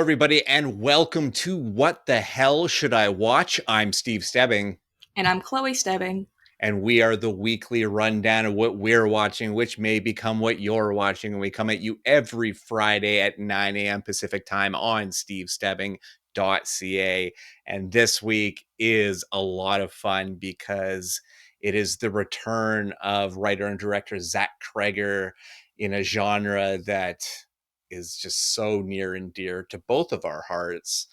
everybody, and welcome to What the Hell Should I Watch? I'm Steve Stebbing. And I'm Chloe Stebbing. And we are the weekly rundown of what we're watching, which may become what you're watching. And we come at you every Friday at 9 a.m. Pacific time on stevestebbing.ca. And this week is a lot of fun because it is the return of writer and director Zach Cregger in a genre that is just so near and dear to both of our hearts.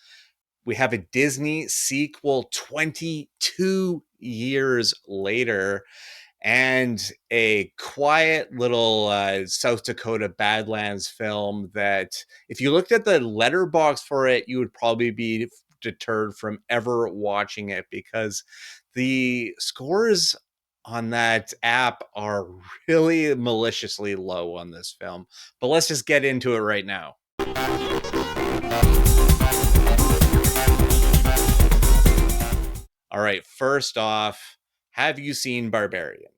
We have a Disney sequel 22 years later, and a quiet little South Dakota Badlands film that, if you looked at the letterbox for it, you would probably be deterred from ever watching it because the scores on that app are really maliciously low on this film. But let's just get into it right now. All right, first off, have you seen Barbarian?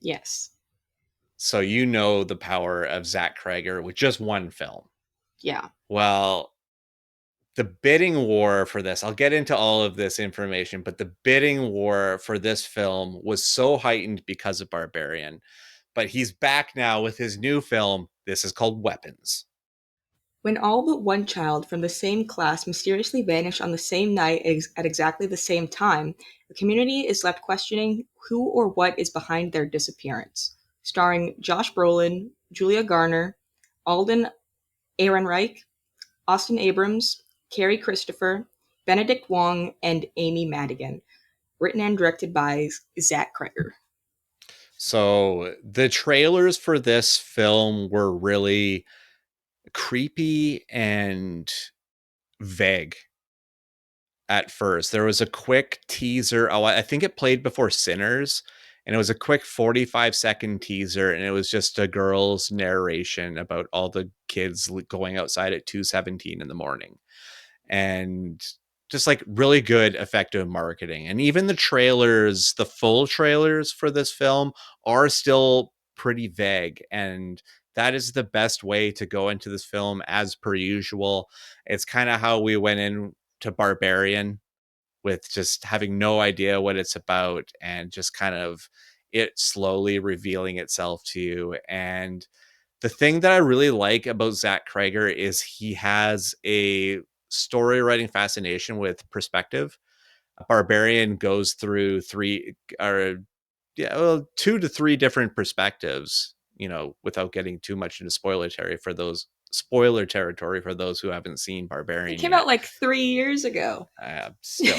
Yes. So you know the power of Zach Cregger with just one film. Yeah. Well, the bidding war for this, I'll get into all of this information, but the bidding war for this film was so heightened because of Barbarian. But he's back now with his new film. This is called Weapons. When all but one child from the same class mysteriously vanish on the same night at exactly the same time, the community is left questioning who or what is behind their disappearance. Starring Josh Brolin, Julia Garner, Alden Ehrenreich, Austin Abrams, Carrie Christopher, Benedict Wong, and Amy Madigan. Written and directed by Zach Cregger. So the trailers for this film were really creepy and vague at first. There was a quick teaser. Oh, I think it played before Sinners, and it was a quick 45-second teaser, and it was just a girl's narration about all the kids going outside at 2:17 in the morning. And just like really good effective marketing. And even the trailers, the full trailers for this film are still pretty vague, and that is the best way to go into this film as per usual. It's kind of how we went in to Barbarian, with just having no idea what it's about and just kind of it slowly revealing itself to you. And the thing that I really like about Zach Cregger is he has a story writing fascination with perspective. Barbarian goes through two to three different perspectives, without getting too much into spoiler territory for those who haven't seen Barbarian. It came out like 3 years ago. Still,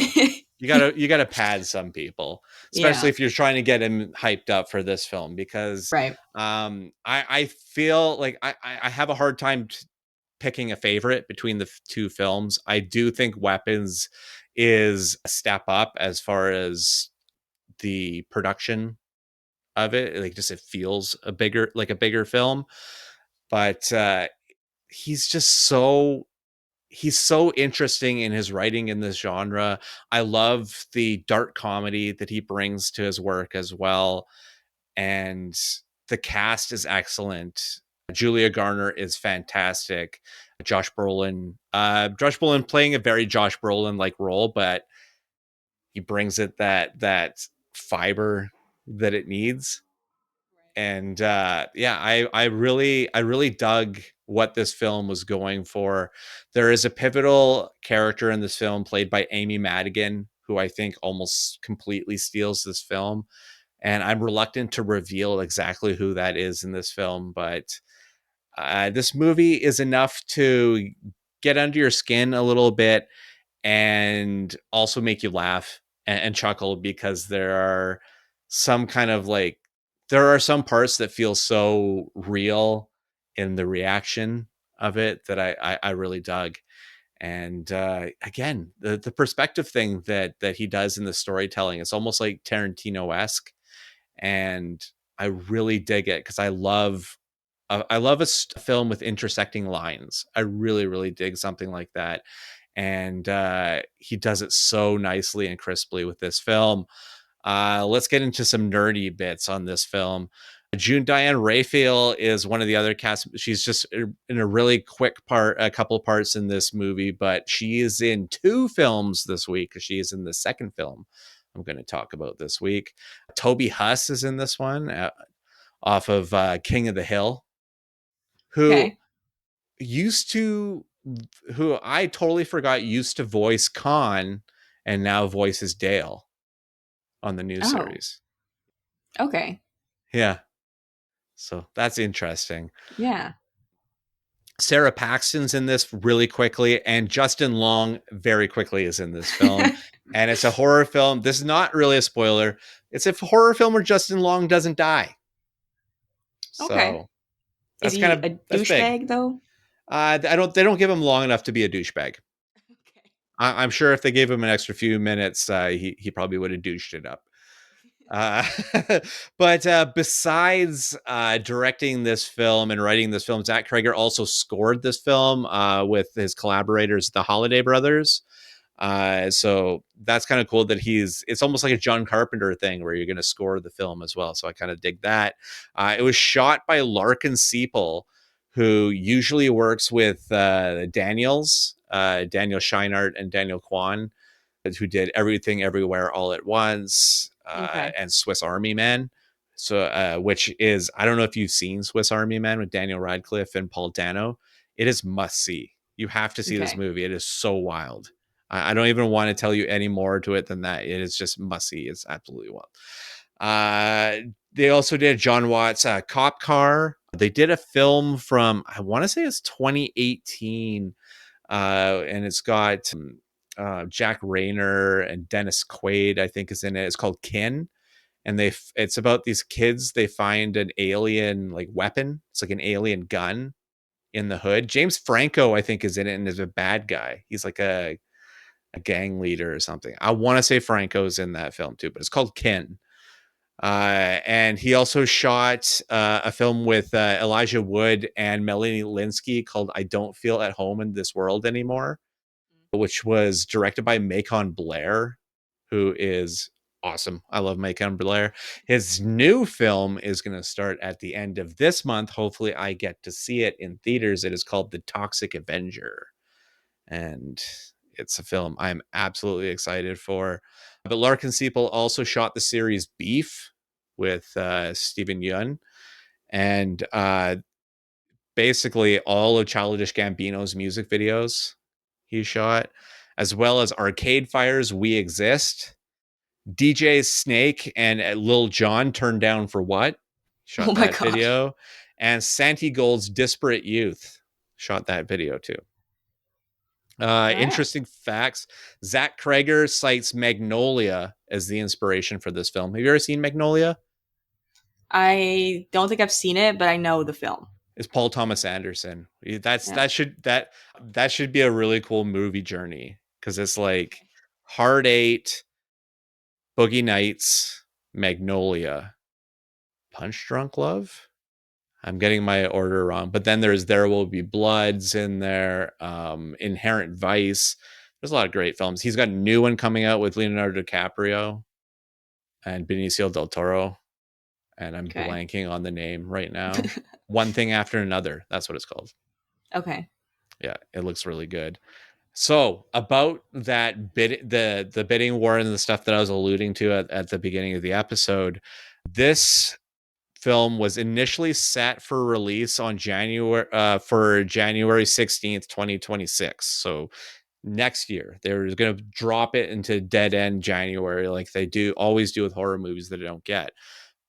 you gotta pad some people, especially if you're trying to get him hyped up for this film, because right. I feel like I have a hard time picking a favorite between the two films. I do think Weapons is a step up as far as the production of it. Like, just it feels a bigger film, but he's just he's so interesting in his writing in this genre. I love the dark comedy that he brings to his work as well. And the cast is excellent. Julia Garner is fantastic. Josh Brolin playing a very Josh Brolin like role, but he brings it that fiber that it needs. And I really dug what this film was going for. There is a pivotal character in this film played by Amy Madigan, who I think almost completely steals this film. And I'm reluctant to reveal exactly who that is in this film, but this movie is enough to get under your skin a little bit and also make you laugh and chuckle, because there are some parts that feel so real in the reaction of it that I really dug. And again, the perspective thing that he does in the storytelling, it's almost like Tarantino-esque, and I really dig it because I love a film with intersecting lines. I really, really dig something like that. And he does it so nicely and crisply with this film. Let's get into some nerdy bits on this film. June Diane Raphael is one of the other cast. She's just in a really quick part, a couple of parts in this movie, but she is in 2 films this week because she is in the second film I'm going to talk about this week. Toby Huss is in this one, off of King of the Hill, who Okay. used to, who I totally forgot used to voice Khan and now voices Dale on the new Oh, series. okay. Yeah. So that's interesting. Yeah. Sarah Paxton's in this really quickly, and Justin Long very quickly is in this film. And it's a horror film. This is not really a spoiler. It's a horror film where Justin Long doesn't die. Okay. So Is that's kind he of a that's big. douchebag though? They don't give him long enough to be a douchebag. Okay. I'm sure if they gave him an extra few minutes, he probably would have douched it up. Uh, but besides directing this film and writing this film, Zach Cregger also scored this film with his collaborators, the Holiday Brothers. So that's kind of cool that it's almost like a John Carpenter thing where you're going to score the film as well. So I kind of dig that. It was shot by Larkin Sepel, who usually works with Daniels, Daniel Scheinert and Daniel Kwan, who did Everything Everywhere All at Once Okay. and Swiss Army Man. So, which is, I don't know if you've seen Swiss Army Man with Daniel Radcliffe and Paul Dano. It is must see. You have to see this Okay. movie. It is so wild. I don't even want to tell you any more to it than that. It is just must see. It's absolutely wild. They also did John Watts' Cop Car. They did a film from, I want to say it's 2018, and it's got Jack Rayner and Dennis Quaid, I think, is in it. It's called Kin, and it's about these kids. They find an alien like weapon. It's like an alien gun in the hood. James Franco, I think, is in it and is a bad guy. He's like a gang leader or something. I want to say Franco's in that film too, but it's called Kin. And he also shot a film with Elijah Wood and Melanie Linsky called I Don't Feel at Home in This World Anymore, which was directed by Macon Blair, who is awesome. I love Macon Blair. His new film is going to start at the end of this month. Hopefully, I get to see it in theaters. It is called The Toxic Avenger, and it's a film I'm absolutely excited for. But Larkin Sepel also shot the series Beef with Stephen Yun, and basically all of Childish Gambino's music videos he shot, as well as Arcade Fire's We Exist, DJ Snake and Lil Jon Turned Down for What, Oh shot my that gosh. video, and Santi Gold's Disparate Youth shot that video too. All right. Interesting facts. Zach Cregger cites Magnolia as the inspiration for this film. Have you ever seen Magnolia? I don't think I've seen it, but I know the film. It's Paul Thomas Anderson. Yeah. That should be a really cool movie journey because it's like Hard Eight, Boogie Nights, Magnolia, Punch Drunk Love. I'm getting my order wrong, but then there's There Will Be Bloods in there, Inherent Vice. There's a lot of great films. He's got a new one coming out with Leonardo DiCaprio and Benicio del Toro, and I'm Okay. blanking on the name right now. One Thing After Another. That's what it's called. Okay. Yeah, it looks really good. So about that the bidding war and the stuff that I was alluding to at the beginning of the episode, this film was initially set for release on January 16th, 2026. So next year they were going to drop it into dead end January like they always do with horror movies that I don't get.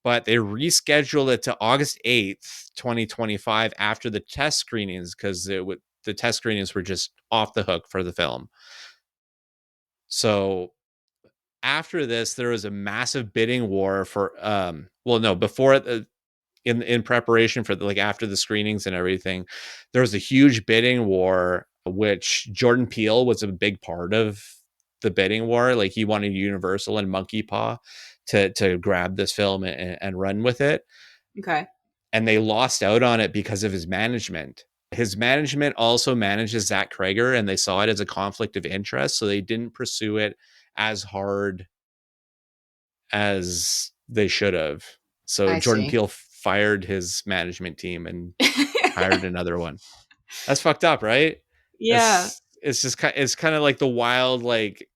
But they rescheduled it to August 8th, 2025 after the test screenings because the test screenings were just off the hook for the film. So after this, there was a massive bidding war for before in preparation for like after the screenings and everything, there was a huge bidding war, which Jordan Peele was a big part of the bidding war. Like he wanted Universal and Monkey Paw to grab this film and run with it, Okay. and they lost out on it because of his management. His management also manages Zach Cregger, and they saw it as a conflict of interest, so they didn't pursue it as hard as they should have. So I Jordan see. Peele fired his management team and hired another one. That's fucked up, right? Yeah. It's just it's kind of like the wild like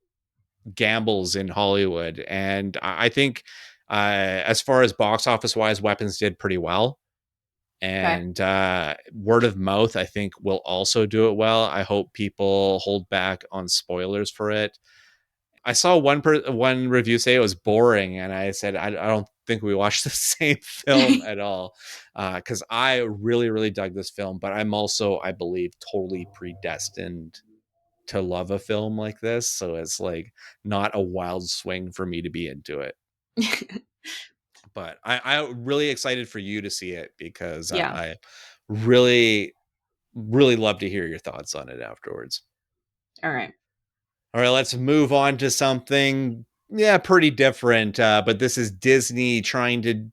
gambles in Hollywood, and I think as far as box office wise, Weapons did pretty well, Okay. and word of mouth I think will also do it well. I hope people hold back on spoilers for it. I saw one review say it was boring, and I said I don't think we watched the same film at all, because I really dug this film, but I'm also, I believe, totally predestined to love a film like this, so it's like not a wild swing for me to be into it. But I'm really excited for you to see it because Yeah. I really love to hear your thoughts on it afterwards. All right. All right, let's move on to something, yeah, pretty different. But this is Disney trying to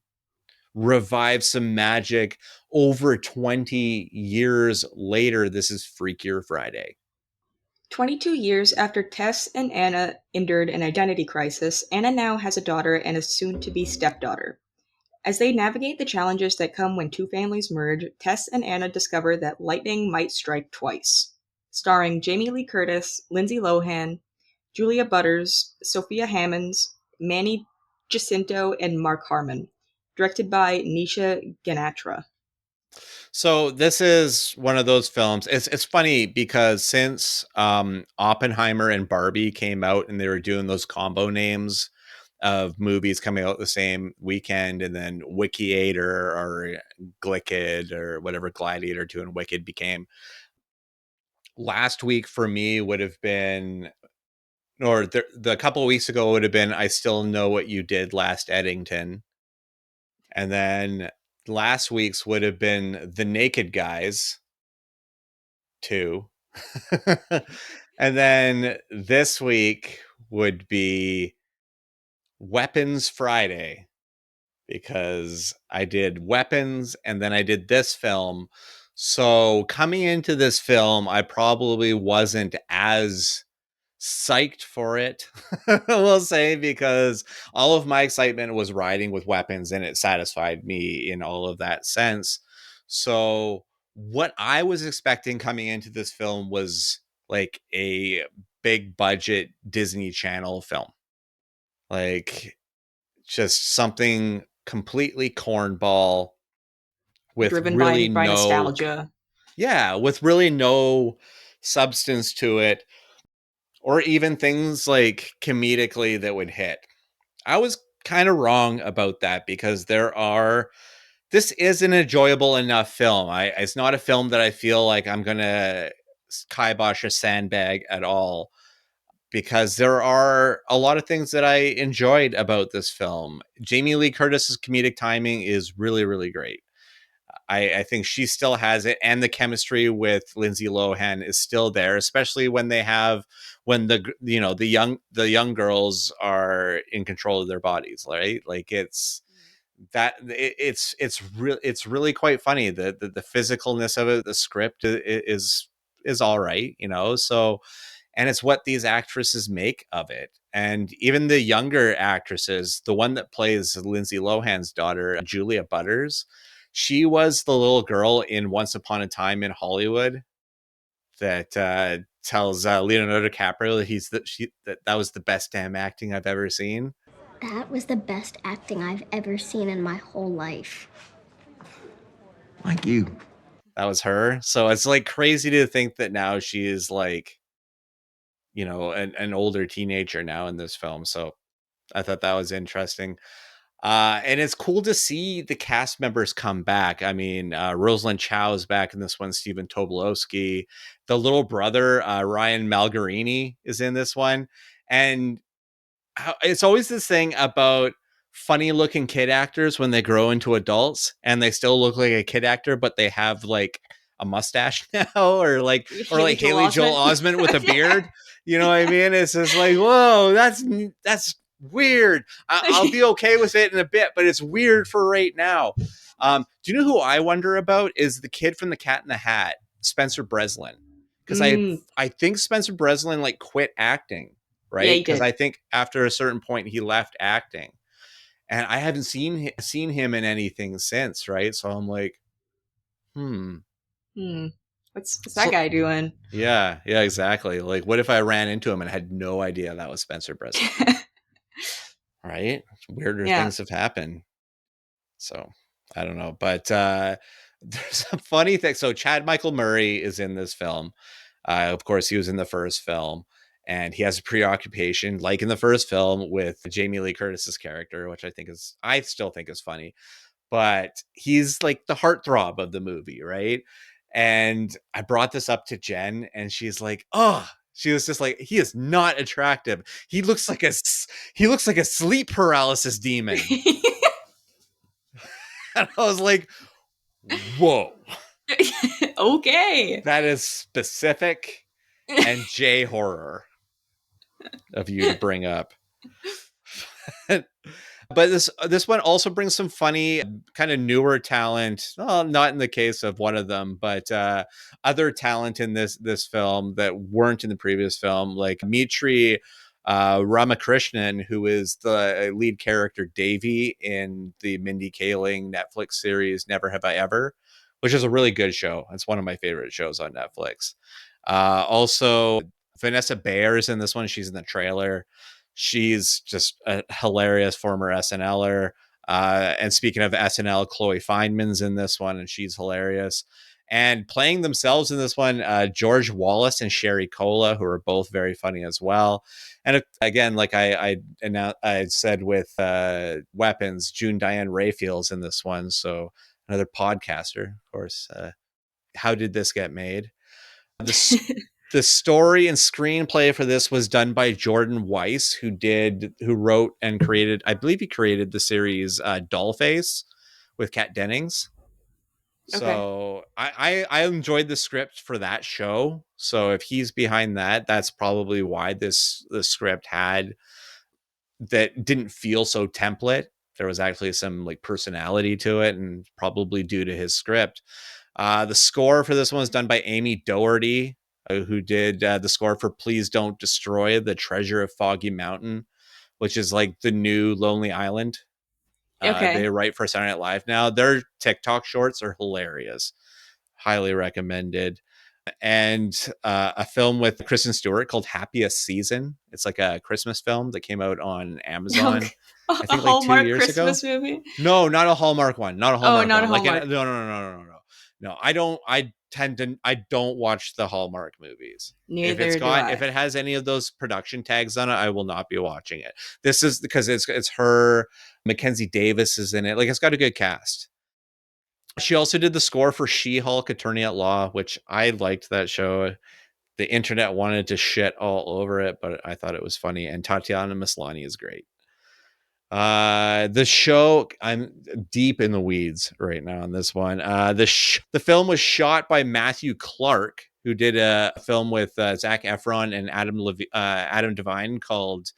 revive some magic over 20 years later. This is Freakier Friday. 22 years after Tess and Anna endured an identity crisis, Anna now has a daughter and a soon to be stepdaughter. As they navigate the challenges that come when two families merge, Tess and Anna discover that lightning might strike twice. Starring Jamie Lee Curtis, Lindsay Lohan, Julia Butters, Sophia Hammonds, Manny Jacinto, and Mark Harmon. Directed by Nisha Ganatra. So this is one of those films. It's funny because since Oppenheimer and Barbie came out and they were doing those combo names of movies coming out the same weekend, and then Wikiator or Glicked or whatever Gladiator 2 and Wicked became. Last week for me would have been, or the couple of weeks ago would have been I Still Know What You Did Last Eddington. And then last week's would have been The Naked Guys 2. And then this week would be Weapons Friday, because I did Weapons and then I did this film. So coming into this film, I probably wasn't as psyched for it, we'll say, because all of my excitement was riding with Weapons and it satisfied me in all of that sense. So what I was expecting coming into this film was like a big budget Disney Channel film, like just something completely cornball with Driven really by no, nostalgia. yeah, with really no substance to it, or even things like comedically that would hit. I was kind of wrong about that, because this is an enjoyable enough film. It's not a film that I feel like I'm going to kibosh a sandbag at all, because there are a lot of things that I enjoyed about this film. Jamie Lee Curtis's comedic timing is really great. I think she still has it, and the chemistry with Lindsay Lohan is still there, especially when the young girls are in control of their bodies, right? Like it's really quite funny. The physicalness of it, the script is all right, so, and it's what these actresses make of it. And even the younger actresses, the one that plays Lindsay Lohan's daughter, Julia Butters, she was the little girl in Once Upon a Time in Hollywood that tells Leonardo DiCaprio that that was the best damn acting I've ever seen. That was the best acting I've ever seen in my whole life. Like you. That was her. So it's like crazy to think that now she is like, an older teenager now in this film. So I thought that was interesting. And it's cool to see the cast members come back. I mean, Rosalind Chow is back in this one. Stephen Tobolowsky, the little brother, Ryan Malgarini, is in this one. And it's always this thing about funny looking kid actors when they grow into adults and they still look like a kid actor, but they have like a mustache now, or like Haley Joel Osment with a Yeah. beard. You know what I mean? It's just like, whoa, that's weird. I'll be okay with it in a bit, but it's weird for right now. Do you know who I wonder about is the kid from The Cat in the Hat, Spencer Breslin, because I Mm, I think Spencer Breslin like quit acting, yeah, right? you Because did. I think after a certain point he left acting. and I haven't seen him in anything since, right? So I'm like, What's that so guy doing? yeah, exactly. Like, what if I ran into him and had no idea that was Spencer Breslin? Right? Weirder Yeah. things have happened. So I don't know, but there's a funny thing. So Chad Michael Murray is in this film. Of course, he was in the first film, and he has a preoccupation, like in the first film, with Jamie Lee Curtis's character, which I still think is funny. But he's like the heartthrob of the movie, right? And I brought this up to Jen, and she's like, "Oh." She was just like, he is not attractive. He looks like a sleep paralysis demon. And I was like, whoa, Okay. that is specific and J horror of you to bring up. But this one also brings some funny, kind of newer talent. Well, not in the case of one of them, but other talent in this film that weren't in the previous film, like Mitri Ramakrishnan, who is the lead character Davy in the Mindy Kaling Netflix series Never Have I Ever, which is a really good show. It's one of my favorite shows on Netflix. Also, Vanessa Bayer is in this one. She's in the trailer. She's just a hilarious former SNLer. And speaking of SNL, Chloe Fineman's in this one, and she's hilarious. And playing themselves in this one, George Wallace and Sherry Cola, who are both very funny as well. And again, like I said with Weapons, June Diane Raphael's in this one. So another podcaster, of course. How did this get made? The story and screenplay for this was done by Jordan Weiss, who wrote and created, I believe he created the series Dollface with Kat Dennings. Okay. So I enjoyed the script for that show. So if he's behind that, that's probably why the script that didn't feel so template. There was actually some like personality to it, and probably due to his script. The score for this one was done by Amy Doherty, who did the score for Please Don't Destroy the Treasure of Foggy Mountain, which is like the new Lonely Island. They Okay. write for Saturday Night Live now. Their TikTok shorts are hilarious. Highly recommended. And a film with Kristen Stewart called Happiest Season. It's like a Christmas film that came out on Amazon, Okay. I A think like 2 Hallmark years ago. Christmas movie? No, not a Hallmark one. Not a Oh, Hallmark not a one. Like Hallmark. no. No, I don't watch the Hallmark movies. Neither do If I. it has any of those production tags on it, I will not be watching it. This is because it's her. Mackenzie Davis is in it. Like, it's got a good cast. She also did the score for She-Hulk Attorney at Law, which I liked that show. The internet wanted to shit all over it, but I thought it was funny. And Tatiana Maslany is great. The show, I'm deep in the weeds right now on this one. The film was shot by Matthew Clark, who did a film with Zac Efron and Adam Devine called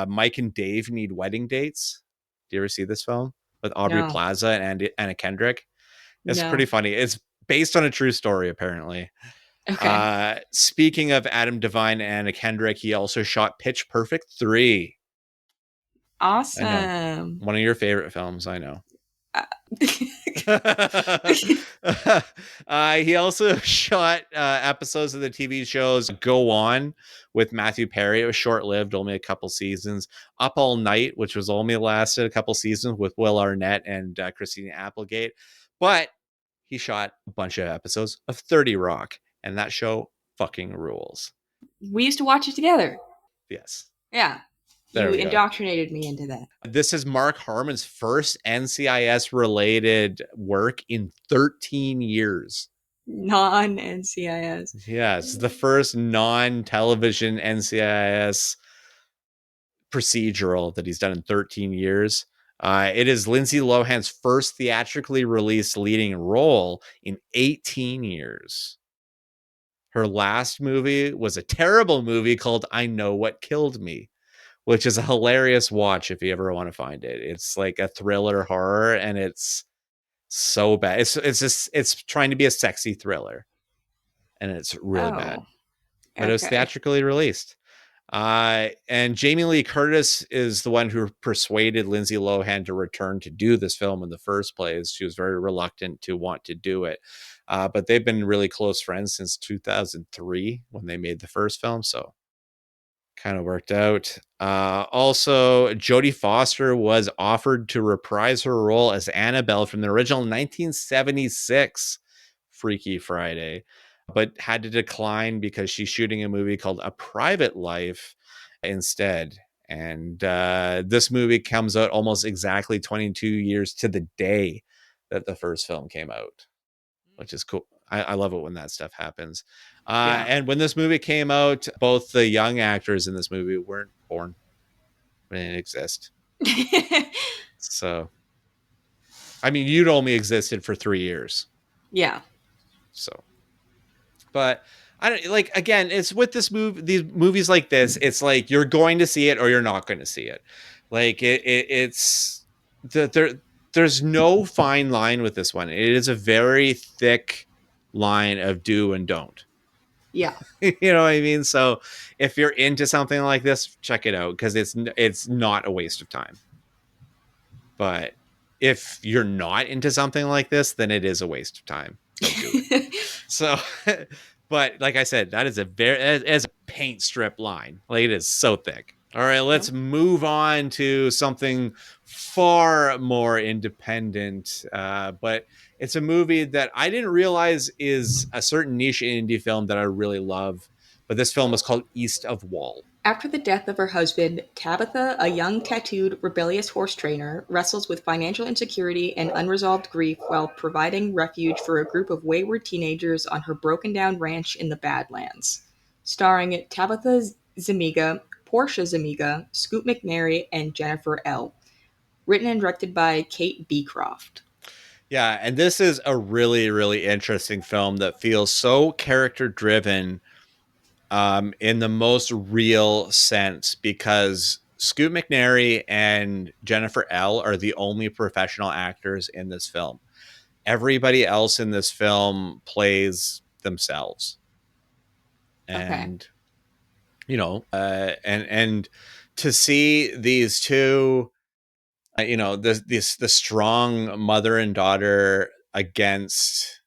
Mike and Dave Need Wedding Dates. Do you ever see this film with Aubrey No. Plaza and Anna Kendrick? It's pretty No. funny. It's based on a true story, apparently. Okay. Speaking of Adam Devine and Anna Kendrick, he also shot Pitch Perfect 3. I know. Awesome. One of your favorite films, I know. Uh, He also shot episodes of the TV shows Go On with Matthew Perry. It was short-lived, only a couple seasons. Up All Night, which was only lasted a couple seasons with Will Arnett and Christina Applegate. But he shot a bunch of episodes of 30 Rock, and that show fucking rules. We used to watch it together. Yes. Yeah. There You we go. indoctrinated me into that. This is Mark Harmon's first NCIS related work in 13 years. Non-NCIS. Yeah, it's the first non-television NCIS procedural that he's done in 13 years. It is Lindsay Lohan's first theatrically released leading role in 18 years. Her last movie was a terrible movie called I Know What Killed Me, which is a hilarious watch if you ever want to find it. It's like a thriller horror, and it's so bad. It's trying to be a sexy thriller, and it's really bad. Oh. But it was Okay. theatrically released. And Jamie Lee Curtis is the one who persuaded Lindsay Lohan to return to do this film in the first place. She was very reluctant to want to do it. But they've been really close friends since 2003 when they made the first film. So kind of worked out. Also, Jodie Foster was offered to reprise her role as Annabelle from the original 1976 Freaky Friday, but had to decline because she's shooting a movie called A Private Life instead. And this movie comes out almost exactly 22 years to the day that the first film came out, which is cool. I love it when that stuff happens. Yeah. And when this movie came out, both the young actors in this movie weren't born. They didn't exist. So, I mean, you'd only existed for 3 years. Yeah. So, but I don't like, again, it's with this movie, these movies like this, it's like you're going to see it or you're not going to see it. Like it's there's no fine line with this one. It is a very thick line of do and don't. Yeah. You know what I mean? So if you're into something like this, check it out because it's not a waste of time. But if you're not into something like this, then it is a waste of time. Don't do it. So, but like I said, that is as a paint strip line. Like it is so thick. All right, let's move on to something far more independent. But it's a movie that I didn't realize is a certain niche indie film that I really love. But this film is called East of Wall. After the death of her husband, Tabitha, a young, tattooed, rebellious horse trainer, wrestles with financial insecurity and unresolved grief while providing refuge for a group of wayward teenagers on her broken-down ranch in the Badlands. Starring Tabitha Zuniga, Portia Zuniga, Scoot McNairy, and Jennifer L. Written and directed by Kate Beecroft. Yeah, and this is a really, really interesting film that feels so character-driven in the most real sense because Scoot McNairy and Jennifer L are the only professional actors in this film. Everybody else in this film plays themselves. Okay. And and to see these two the strong mother and daughter against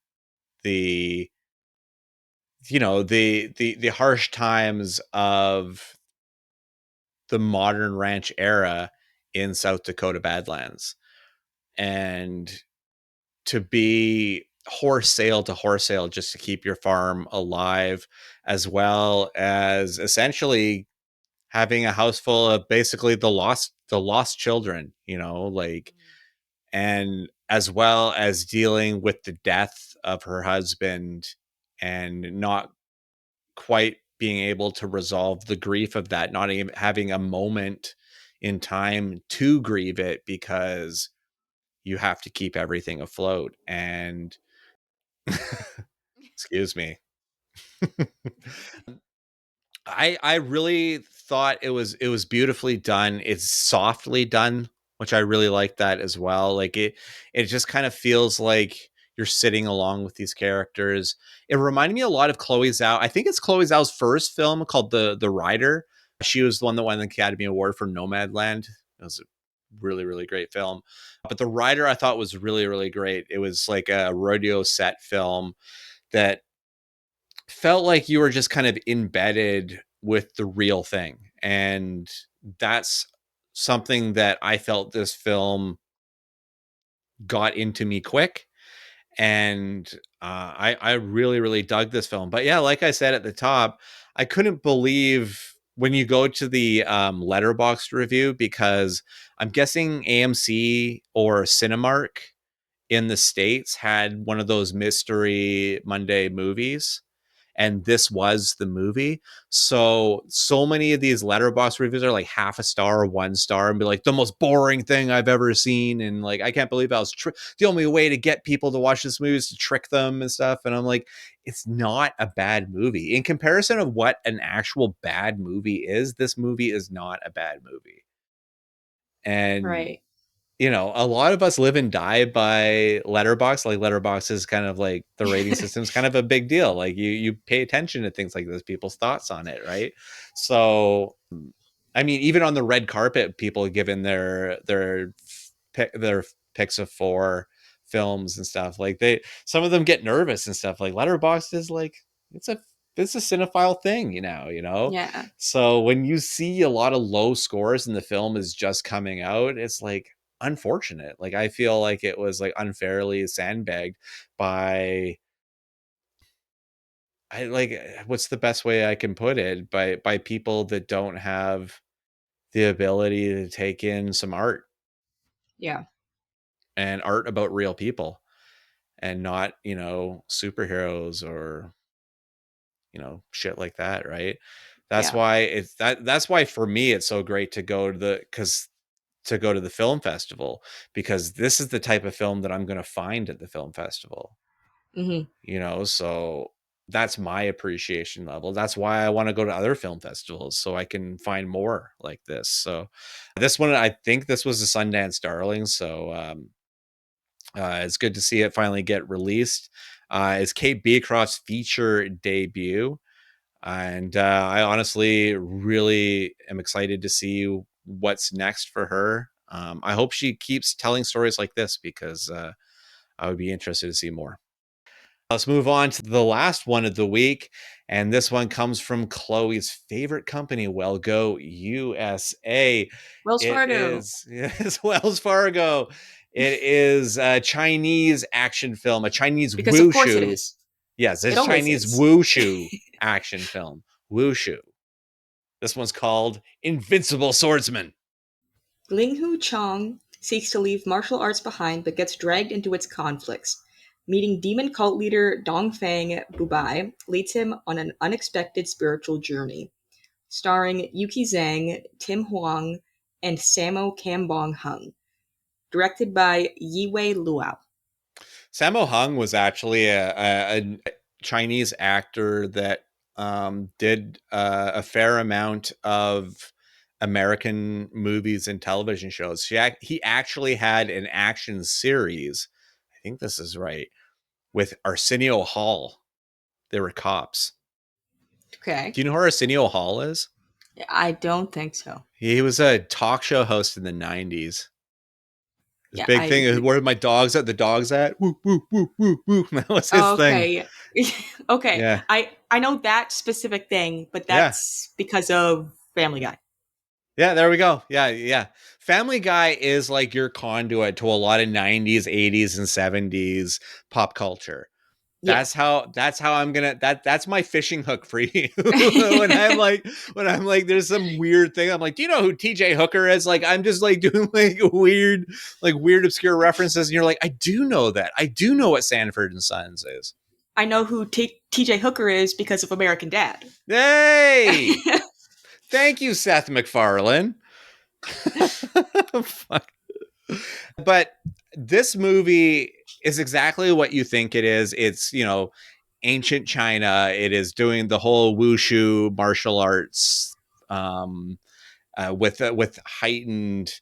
the the harsh times of the modern ranch era in South Dakota Badlands, and to be horse sale to horse sale just to keep your farm alive, as well as essentially having a house full of basically the lost children, like, and as well as dealing with the death of her husband and not quite being able to resolve the grief of that, not even having a moment in time to grieve it because you have to keep everything afloat. And excuse me. I really thought it was beautifully done. It's softly done, which I really like that as well. Like it just kind of feels like you're sitting along with these characters. It reminded me a lot of Chloe Zhao. I think it's Chloe Zhao's first film called The Rider. She was the one that won the Academy Award for Nomadland. It was a really, really great film. But The Rider I thought was really, really great. It was like a rodeo set film that felt like you were just kind of embedded with the real thing. And that's something that I felt this film got into me quick. And I really, really dug this film. But yeah, like I said at the top, I couldn't believe when you go to the Letterboxd review, because I'm guessing AMC or Cinemark in the States had one of those Mystery Monday movies, and this was the movie. So many of these letterbox reviews are like half a star or 1 star and be like the most boring thing I've ever seen, and like I can't believe I was the only way to get people to watch this movie is to trick them and stuff. And I'm like, it's not a bad movie in comparison of what an actual bad movie is. This movie is not a bad movie. And Right. a lot of us live and die by Letterbox. Like Letterbox is kind of like the rating system is kind of a big deal. Like you pay attention to things like this, people's thoughts on it, right? So, I mean, even on the red carpet, people giving their picks of 4 films and stuff. Like some of them get nervous and stuff. Like Letterboxd is like it's a cinephile thing, Yeah. So when you see a lot of low scores and the film is just coming out, it's like unfortunate. Like I feel like it was like unfairly sandbagged by I like what's the best way I can put it, by people that don't have the ability to take in some art Yeah. and art about real people and not, superheroes or, shit like that, right? That's Yeah. why that's why for me it's so great to go to the film festival, because this is the type of film that I'm going to find at the film festival, Hmm. so that's my appreciation level. That's why I want to go to other film festivals so I can find more like this. So this one, I think this was the Sundance Darling. So it's good to see it finally get released. It's Kate Beecroft's feature debut. And I honestly really am excited to see what's next for her. I hope she keeps telling stories like this, because I would be interested to see more. Let's move on to the last one of the week. And this one comes from Chloe's favorite company, Well Go USA. Wells It Fargo. is yes, Wells Fargo. It is a Chinese action film, a Chinese Because of course it wushu. is. Yes, It it's always Chinese is. wushu action film. Wushu. This one's called Invincible Swordsman. Ling Hu Chong seeks to leave martial arts behind but gets dragged into its conflicts. Meeting demon cult leader Dongfang Bubai leads him on an unexpected spiritual journey. Starring Yuki Zhang, Tim Huang, and Samo Kambong Hung. Directed by Yiwei Luo. Sammo Hung was actually a Chinese actor that did a fair amount of American movies and television shows. He actually had an action series. I think this is right, with Arsenio Hall. They were cops. Okay. Do you know who Arsenio Hall is? I don't think so. He was a talk show host in the 90s. His Yeah, big thing I. is, where are my dogs at? The dogs at? Woo, woo, woo, woo, woo. That was his Oh, thing. okay. Okay. Yeah. I know that specific thing, but Yeah. that's because of Family Guy. Yeah, there we go. Yeah, yeah. Family Guy is like your conduit to a lot of 90s, 80s, and 70s pop culture. Yeah. That's how I'm gonna that's my fishing hook for you. when I'm like there's some weird thing, I'm like, do you know who TJ Hooker is? Like I'm just like doing weird obscure references, and you're like, I do know that. I do know what Sanford and Sons is. I know who TJ Hooker is because of American Dad. Hey! Thank you, Seth MacFarlane. Fuck. But this movie is exactly what you think it is. It's, ancient China. It is doing the whole wushu martial arts, with heightened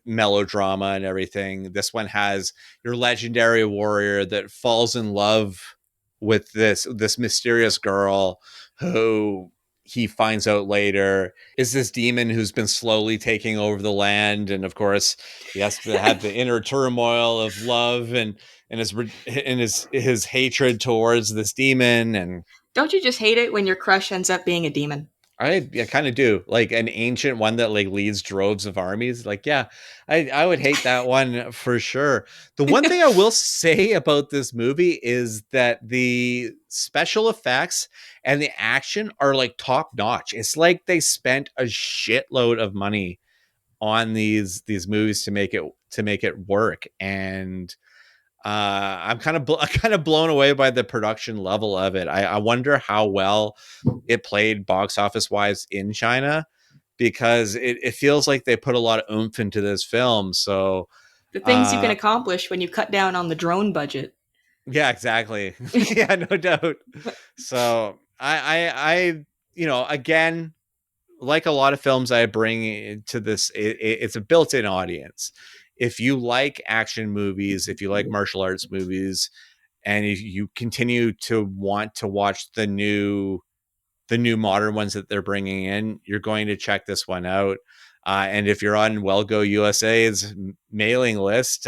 melodrama and everything. This one has your legendary warrior that falls in love with this mysterious girl who he finds out later is this demon who's been slowly taking over the land. And of course he has to have the inner turmoil of love and his hatred towards this demon. And Don't you just hate it when your crush ends up being a demon? I kind of do, like an ancient one that like leads droves of armies. Like, yeah, I would hate that one for sure. The one thing I will say about this movie is that the special effects and the action are like top notch. It's like they spent a shitload of money on these movies to make it work. And I'm kind of blown away by the production level of it. I wonder how well it played box office wise in China, because it feels like they put a lot of oomph into this film. So The things you can uh, accomplish when you cut down on the drone budget. yeah, exactly. Yeah, no doubt. So I again, like a lot of films I bring into this, it's a built-in audience. If you like action movies, if you like martial arts movies, and if you continue to want to watch the new modern ones that they're bringing in, you're going to check this one out. And if you're on Wellgo USA's emailing list,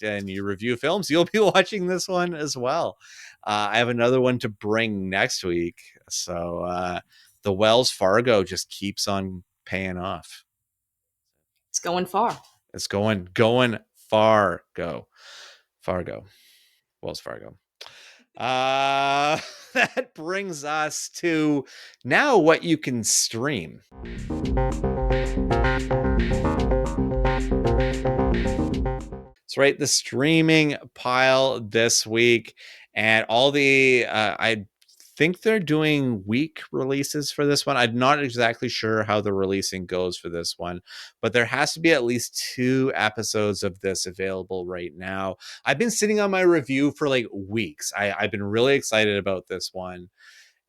and you review films, you'll be watching this one as well. I have another one to bring next week. So the Wells Fargo just keeps on paying off. It's going far. It's going Fargo. Wells Fargo. That brings us to now what you can stream. That's right, the streaming pile this week, and all the I think they're doing week releases for this one. I'm not exactly sure how the releasing goes for this one, but there has to be at least 2 episodes of this available right now. I've been sitting on my review for like weeks. I've been really excited about this one,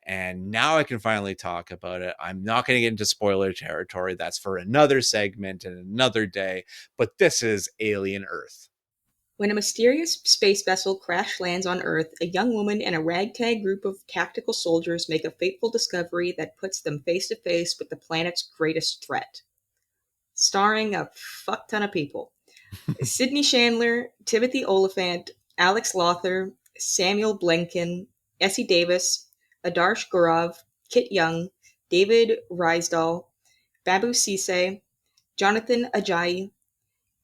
and now I can finally talk about it. I'm not going to get into spoiler territory. That's for another segment and another day, but this is Alien Earth. When a mysterious space vessel crash lands on Earth, a young woman and a ragtag group of tactical soldiers make a fateful discovery that puts them face to face with the planet's greatest threat. Starring a fuck ton of people. Sidney Chandler, Timothy Olyphant, Alex Lothar, Samuel Blenkin, Essie Davis, Adarsh Gaurav, Kit Young, David Rysdahl, Babu Sise, Jonathan Ajayi,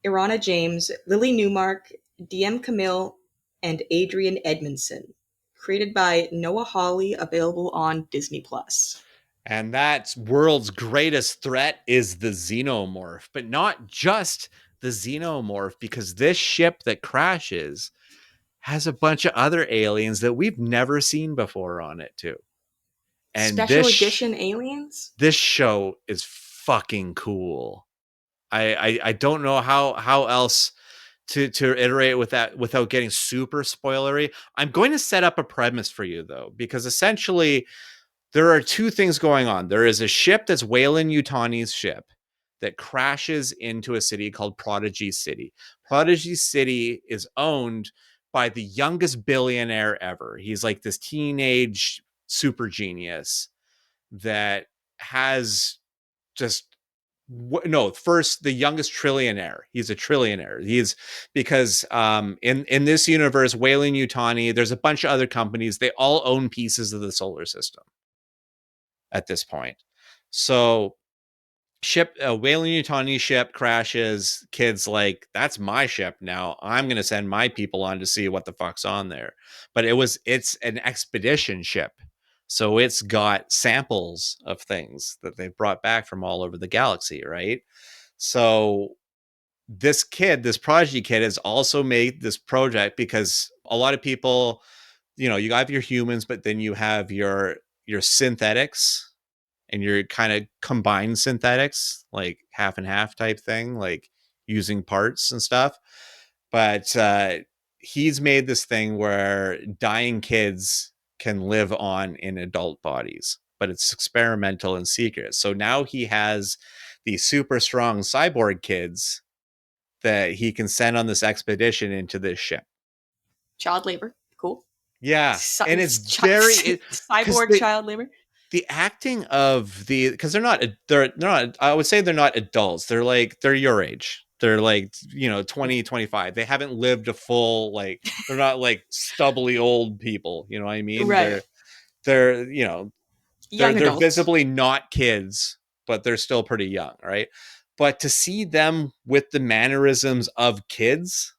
Irana James, Lily Newmark, D.M. Camille, and Adrian Edmondson. Created by Noah Hawley, available on Disney+. And that world's greatest threat is the xenomorph, but not just the xenomorph, because this ship that crashes has a bunch of other aliens that we've never seen before on it too. And Special edition aliens? This show is fucking cool. I don't know how else to iterate with that without getting super spoilery. I'm going to set up a premise for you though, because essentially there are 2 things going on. There is a ship that's Weyland-Yutani's ship that crashes into a city called Prodigy City. Prodigy City is owned by the youngest billionaire ever. He's like this teenage super genius that has just first the youngest trillionaire. He's a trillionaire. He's because in this universe, Weyland-Yutani, there's a bunch of other companies. They all own pieces of the solar system at this point. So Weyland-Yutani ship crashes. Kids like, that's my ship now. I'm gonna send my people on to see what the fuck's on there. But it's an expedition ship. So it's got samples of things that they've brought back from all over the galaxy, right? So this prodigy kid has also made this project because a lot of people, you have your humans, but then you have your synthetics and your kind of combined synthetics, like half and half type thing, like using parts and stuff. But he's made this thing where dying kids can live on in adult bodies, but it's experimental and secret. So now he has these super strong cyborg kids that he can send on this expedition into this ship. Child labor. Cool. Yeah. And it's cyborg child labor. The acting of because they're not, I would say they're not adults. They're your age. They're like, 20, 25. They haven't lived a full, they're not like stubbly old people. You know what I mean? Right. They're they're visibly not kids, but they're still pretty young. Right. But to see them with the mannerisms of kids,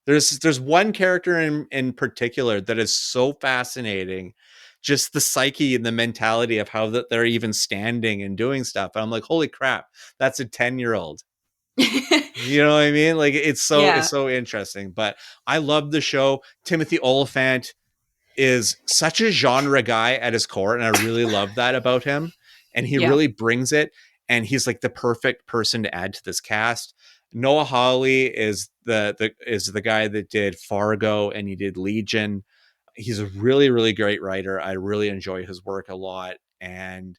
there's one character in particular that is so fascinating. Just the psyche and the mentality of how that they're even standing and doing stuff. And I'm like, holy crap, that's a 10-year-old. You know what I mean? Like it's so interesting. But I love the show. Timothy Olyphant is such a genre guy at his core, and I really love that about him. And he really brings it. And he's like the perfect person to add to this cast. Noah Hawley is the guy that did Fargo and he did Legion. He's a really, really great writer. I really enjoy his work a lot. And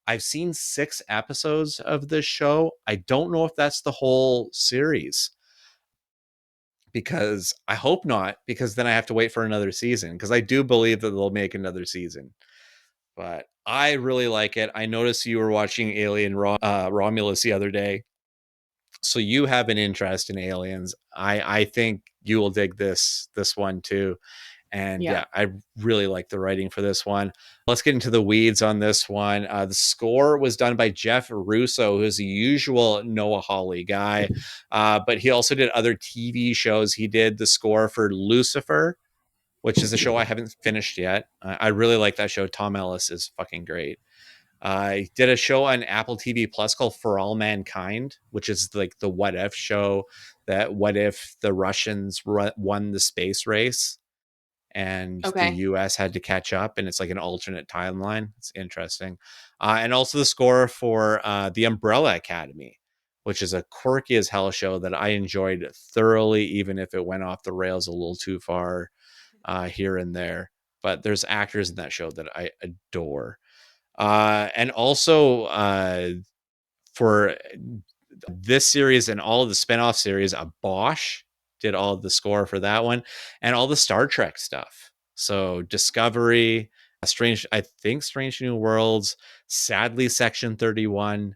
I've seen 6 episodes of this show. I don't know if that's the whole series, because I hope not, because then I have to wait for another season, because I do believe that they'll make another season. But I really like it. I noticed you were watching Romulus the other day, so you have an interest in aliens. I think you will dig this one too. And yeah, I really like the writing for this one. Let's get into the weeds on this one. The score was done by Jeff Russo, who's the usual Noah Hawley guy, but he also did other TV shows. He did the score for Lucifer, which is a show I haven't finished yet. I really like that show. Tom Ellis is fucking great. I did a show on Apple TV Plus called For All Mankind, which is like the what if show, that what if the Russians won the space race and the US had to catch up, and it's like an alternate timeline. It's interesting. And also the score for The Umbrella Academy, which is a quirky as hell show that I enjoyed thoroughly, even if it went off the rails a little too far here and there. But there's actors in that show that I adore. And also for this series and all of the spinoff series, Bosch did all of the score for that one, and all the Star Trek stuff. So Discovery, Strange New Worlds, sadly Section 31.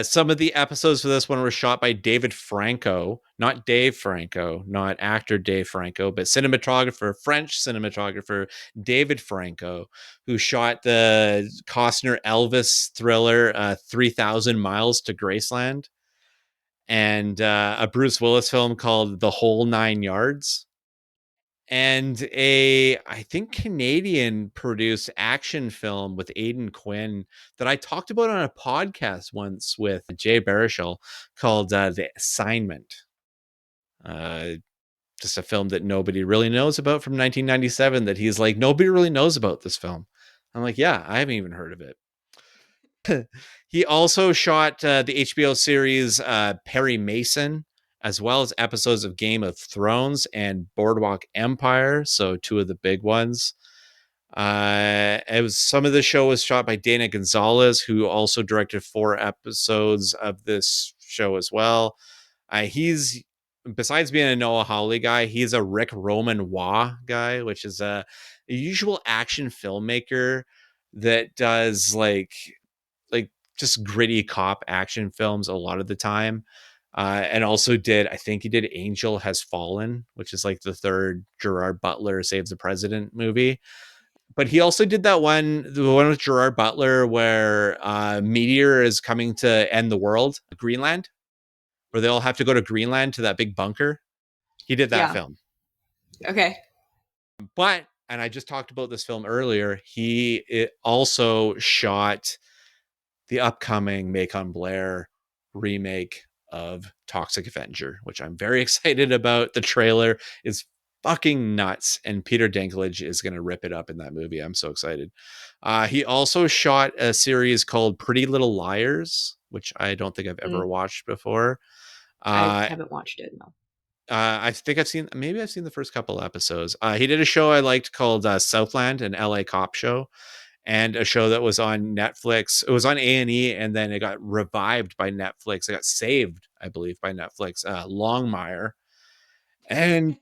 Some of the episodes for this one were shot by David Franco, not Dave Franco, not actor Dave Franco, but French cinematographer David Franco, who shot the Costner Elvis thriller 3,000 Miles to Graceland, and a Bruce Willis film called The Whole Nine Yards, and I think Canadian produced action film with Aidan Quinn that I talked about on a podcast once with Jay Baruchel called The Assignment. Just a film that nobody really knows about from 1997 that he's like, nobody really knows about this film. I'm like, yeah, I haven't even heard of it. He also shot the HBO series Perry Mason, as well as episodes of Game of Thrones and Boardwalk Empire. So 2 of the big ones. Some of the show was shot by Dana Gonzalez, who also directed 4 episodes of this show as well. He's, besides being a Noah Hawley guy, he's a Rick Roman Wah guy, which is a usual action filmmaker that does like just gritty cop action films a lot of the time. And also I think he did Angel Has Fallen, which is like the 3rd Gerard Butler Saves the President movie. But he also did the one with Gerard Butler where meteor is coming to end the world, Greenland, where they all have to go to Greenland to that big bunker. He did that film. Okay. But, and I just talked about this film earlier, it also shot the upcoming Macon Blair remake of Toxic Avenger, which I'm very excited about. The trailer is fucking nuts, and Peter Dinklage is going to rip it up in that movie. I'm so excited. He also shot a series called Pretty Little Liars, which I don't think I've ever watched before. I haven't watched it, no. I think I've seen the first couple episodes. He did a show I liked called Southland, an LA cop show, and a show that was on Netflix. It was on A&E, and then it got revived by Netflix. It got saved, I believe, by Netflix. Longmire, and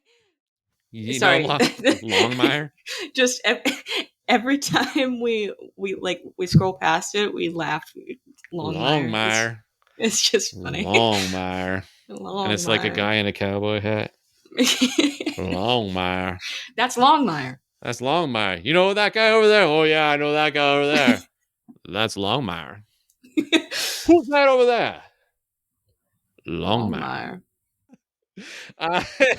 Sorry, Longmire. Just every time we scroll past it, we laugh. Longmire. It's just funny. Longmire. And it's like a guy in a cowboy hat. Longmire. That's Longmire. That's Longmire. You know that guy over there? Oh, yeah, I know that guy over there. That's Longmire. Who's that over there? Longmire.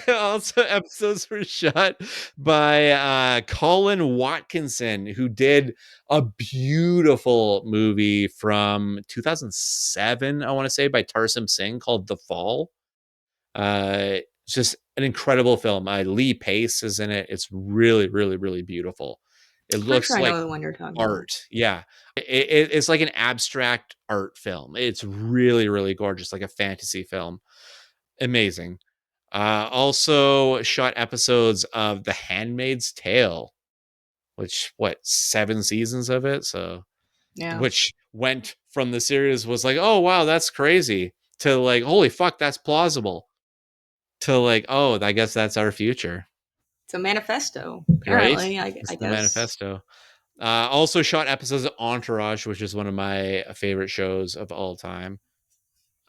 Also, episodes were shot by Colin Watkinson, who did a beautiful movie from 2007, I want to say, by Tarsem Singh called The Fall. It's just an incredible film. Lee Pace is in it. It's really, really, really beautiful. It looks like I know the one you're talking art. about. Yeah. It's like an abstract art film. It's really, really gorgeous, like a fantasy film. Amazing. Also shot episodes of The Handmaid's Tale, which 7 seasons of it. So Yeah. which went from the series was like, oh wow, that's crazy, to like, holy fuck, that's plausible, to like, oh, I guess that's our future. It's a manifesto, Right? apparently. It's I the guess. manifesto. Also shot episodes of Entourage, which is one of my favorite shows of all time.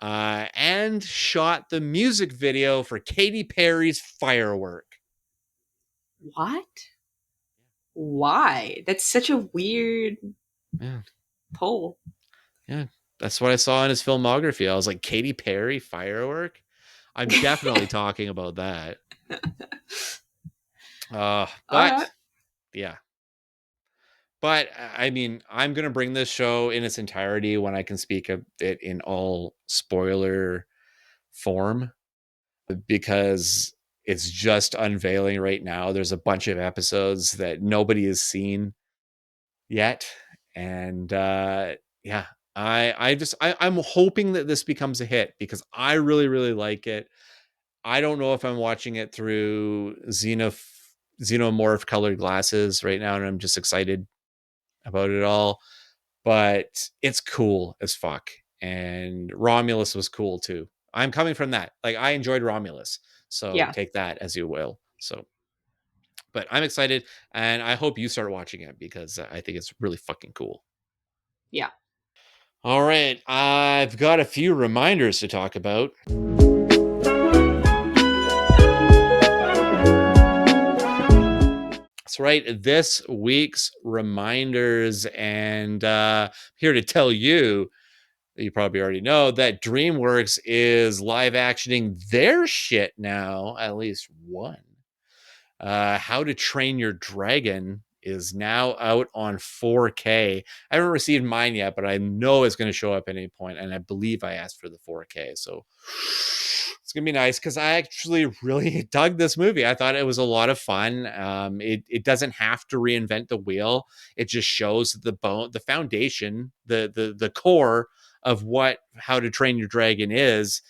And shot the music video for Katy Perry's Firework. What? Why? That's such a weird Yeah. poll. Yeah. That's what I saw in his filmography. I was like, Katy Perry Firework? I'm definitely talking about that. All right. But yeah. But I mean, I'm going to bring this show in its entirety when I can speak of it in all spoiler form, because it's just unveiling right now. There's a bunch of episodes that nobody has seen yet. And yeah, I'm hoping that this becomes a hit, because I really, really like it. I don't know if I'm watching it through xenomorph colored glasses right now, and I'm just excited about it all. But it's cool as fuck. And Romulus was cool too. I'm coming from that. Like, I enjoyed Romulus. So Yeah. take that as you will. So, but I'm excited, and I hope you start watching it, because I think it's really fucking cool. Yeah. All right. I've got a few reminders to talk about. That's right. This week's reminders, and here to tell you probably already know that DreamWorks is live actioning their shit now, at least one. How to Train Your Dragon is now out on 4K. I haven't received mine yet, but I know it's going to show up at any point, and I believe I asked for the 4K, so it's going to be nice, because I actually really dug this movie. I thought it was a lot of fun. It doesn't have to reinvent the wheel. It just shows the foundation, the core of what How to Train Your Dragon is,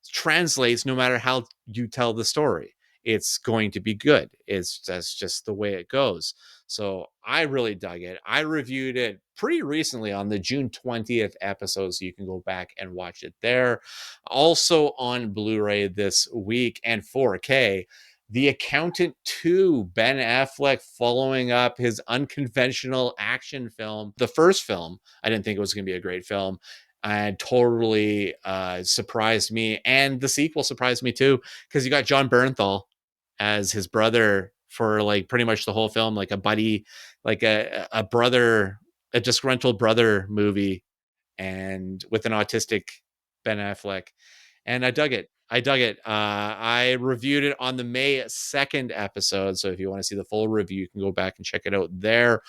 translates no matter how you tell the story. It's going to be good. That's just the way it goes. So I really dug it. I reviewed it pretty recently on the June 20th episode, so you can go back and watch it there. Also on Blu-ray this week and 4K, The Accountant 2, Ben Affleck following up his unconventional action film. The first film, I didn't think it was going to be a great film, and totally surprised me. And the sequel surprised me too, because you got John Bernthal as his brother for like pretty much the whole film, like a buddy, like a brother, a disgruntled brother movie, and with an autistic Ben Affleck. And I dug it. I dug it. I reviewed it on the May 2nd episode. So if you want to see the full review, you can go back and check it out there.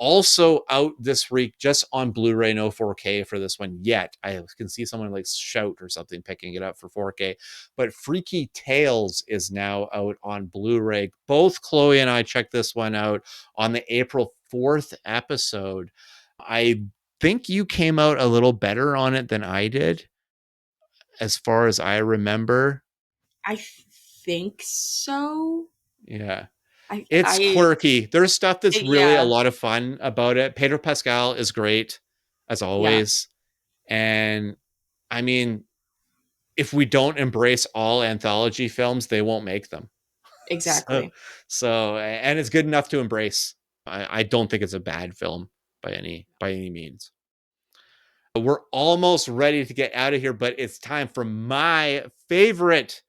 Also out this week, just on Blu-ray, no 4K for this one yet. I can see someone like Shout or something picking it up for 4K. But Freaky Tales is now out on Blu-ray. Both Chloe and I checked this one out on the April 4th episode. I think you came out a little better on it than I did, as far as I remember. I think so. Yeah. I It's I quirky. There's stuff that's really a yeah, lot of fun about it. Pedro Pascal is great, as yeah, always. And I mean, if we don't embrace all anthology films, they won't make them. So, exactly. and it's good enough to embrace. I don't think it's a bad film by any means. We're almost ready to get out of here, but it's time for my favorite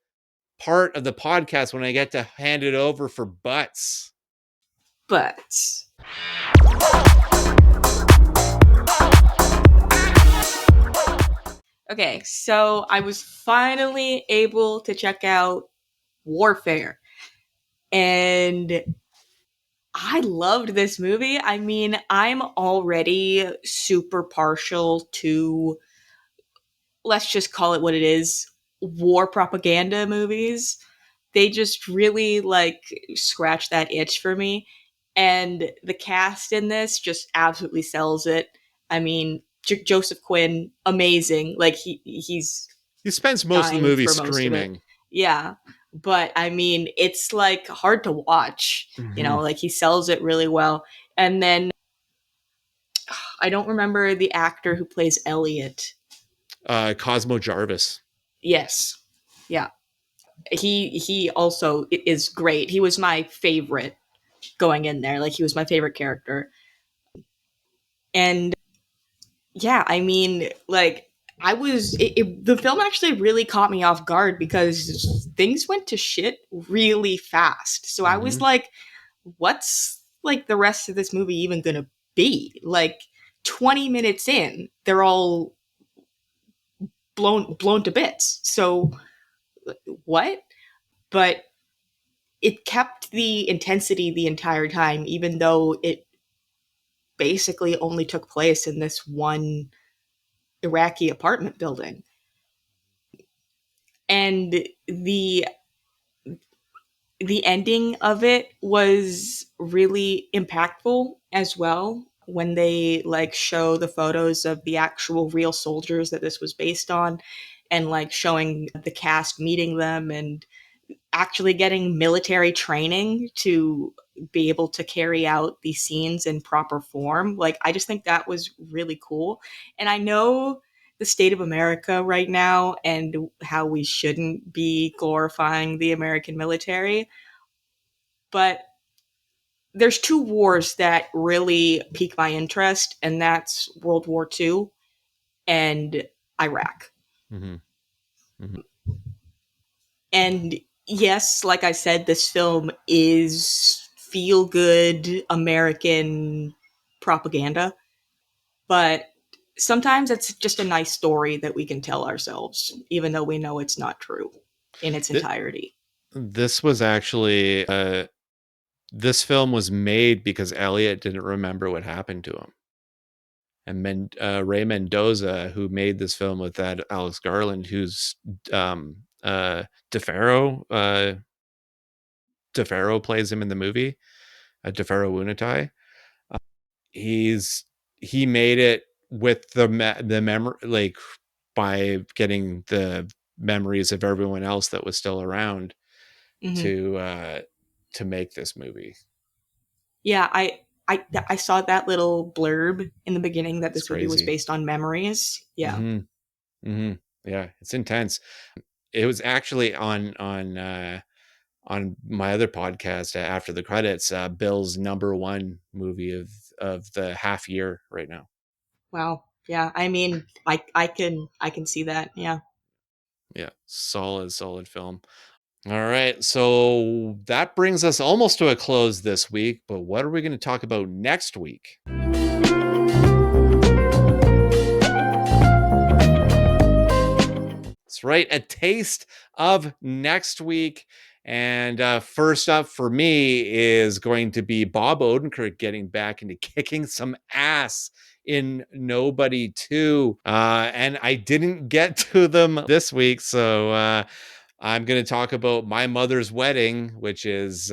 part of the podcast, when I get to hand it over for butts. But okay, so I was finally able to check out Warfare, and I loved this movie. I mean, I'm already super partial to, let's just call it what it is, war propaganda movies. They just really like scratch that itch for me. And the cast in this just absolutely sells it. I mean, Joseph Quinn, amazing. Like he's He spends most of the dying movie for most of it. screaming. Yeah. But I mean, it's like hard to watch, Mm-hmm. like he sells it really well. And then I don't remember the actor who plays Elliot. Cosmo Jarvis. Yes. Yeah. He also is great. He was my favorite going in there. Like, he was my favorite character. And yeah, I mean, like, the film actually really caught me off guard because things went to shit really fast. So I was like, what's like the rest of this movie even gonna be? Like, 20 minutes in, they're all blown to bits. So what? But it kept the intensity the entire time, even though it basically only took place in this one Iraqi apartment building. And the ending of it was really impactful as well, when they like show the photos of the actual real soldiers that this was based on, and like showing the cast meeting them and actually getting military training to be able to carry out these scenes in proper form. Like, I just think that was really cool. And I know the state of America right now and how we shouldn't be glorifying the American military, but there's two wars that really pique my interest, and that's World War II and Iraq. Mm-hmm. Mm-hmm. And yes, like I said, this film is feel good American propaganda, but sometimes it's just a nice story that we can tell ourselves, even though we know it's not true in its entirety. This was actually this film was made because Elliot didn't remember what happened to him. And Ray Mendoza, who made this film with that Alex Garland, who's DeFaro plays him in the movie, DeFaro Wunatai. He made it with the memory, like, by getting the memories of everyone else that was still around to make this movie. Yeah, I saw that little blurb in the beginning that It's this movie was crazy. based on memories. Yeah. Mm-hmm. Mm-hmm. Yeah, it's intense. It was actually on my other podcast, After the Credits, Bill's number one movie of the half year right now. Wow. Yeah. I mean, I can see that. Yeah. Yeah, solid film. All right, so that brings us almost to a close this week, but what are we going to talk about next week? That's right, a taste of next week. And first up for me is going to be Bob Odenkirk getting back into kicking some ass in Nobody 2. And I didn't get to them this week, so I'm going to talk about My Mother's Wedding, which is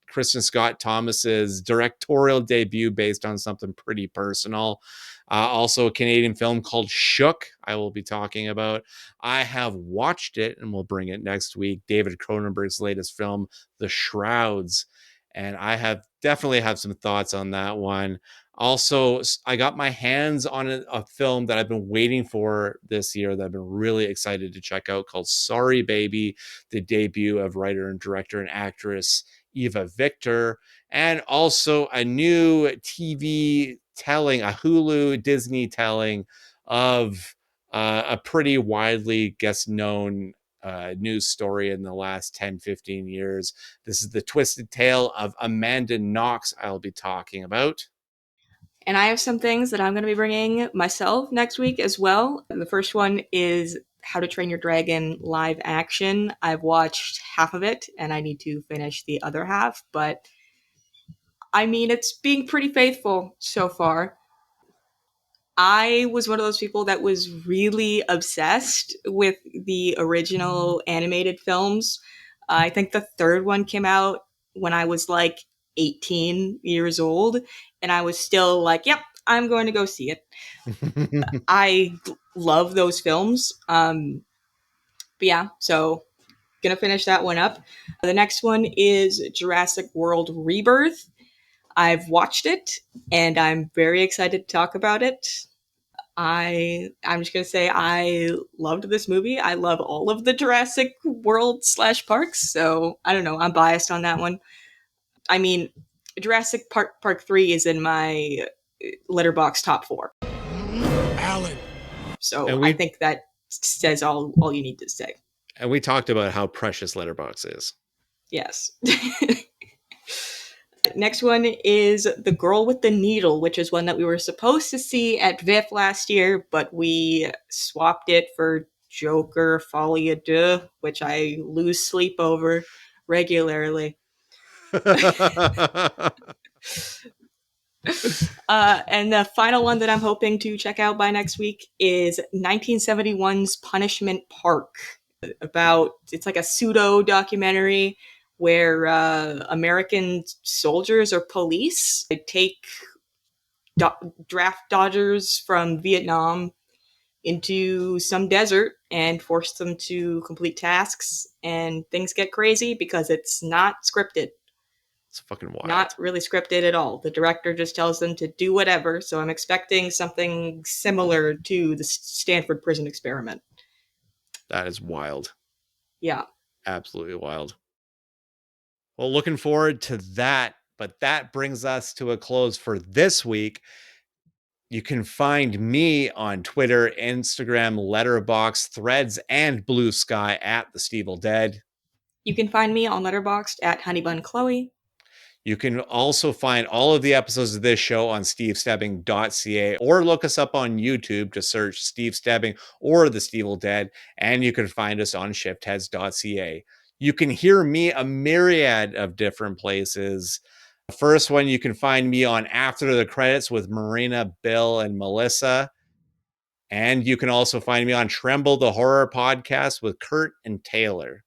Kristen Scott Thomas's directorial debut based on something pretty personal. Also, a Canadian film called Shook, I will be talking about. I have watched it, and we'll bring it next week. David Cronenberg's latest film, The Shrouds. And I definitely have some thoughts on that one. Also, I got my hands on a film that I've been waiting for this year that I've been really excited to check out, called Sorry Baby, the debut of writer and director and actress Eva Victor, and also a new TV telling, a Hulu Disney telling of a pretty widely known news story in the last 10-15 years. This is The Twisted Tale of Amanda Knox I'll be talking about. And I have some things that I'm going to be bringing myself next week as well. The first one is How to Train Your Dragon live action. I've watched half of it and I need to finish the other half, but I mean, it's being pretty faithful so far. I was one of those people that was really obsessed with the original animated films. I think the third one came out when I was like 18 years old, and I was still like, yep, I'm going to go see it. I love those films. But yeah, so gonna finish that one up. The next one is Jurassic World Rebirth. I've watched it, and I'm very excited to talk about it. I'm just gonna say I loved this movie. I love all of the Jurassic World / parks, so I don't know. I'm biased on that one. I mean, Jurassic Park 3 is in my Letterboxd top 4. Alan. So I think that says all you need to say. And we talked about how precious Letterboxd is. Yes. Next one is The Girl with the Needle, which is one that we were supposed to see at VIFF last year, but we swapped it for Joker Folie à Deux, which I lose sleep over regularly. And the final one that I'm hoping to check out by next week is 1971's Punishment Park. It's like a pseudo documentary where American soldiers or police take draft dodgers from Vietnam into some desert and force them to complete tasks, and things get crazy because it's not scripted. It's fucking wild. Not really scripted at all. The director just tells them to do whatever, so I'm expecting something similar to the Stanford Prison Experiment. That is wild. Yeah. Absolutely wild. Well, looking forward to that, but that brings us to a close for this week. You can find me on Twitter, Instagram, Letterboxd, Threads, and Blue Sky at The Stevel Dead. You can find me on Letterboxd at HoneyBunChloe. You can also find all of the episodes of this show on stevestebbing.ca, or look us up on YouTube to search Steve Stebbing or The Stevel Dead, and you can find us on shiftheads.ca. You can hear me a myriad of different places. The first one, you can find me on After the Credits with Marina, Bill, and Melissa. And you can also find me on Tremble the Horror Podcast with Kurt and Taylor.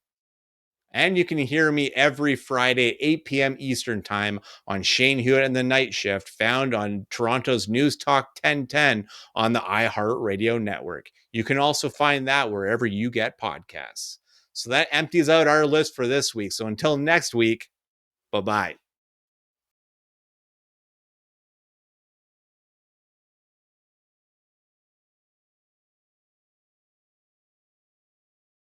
And you can hear me every Friday at 8 p.m. Eastern Time on Shane Hewitt and the Night Shift, found on Toronto's News Talk 1010 on the iHeartRadio network. You can also find that wherever you get podcasts. So that empties out our list for this week. So until next week, bye-bye.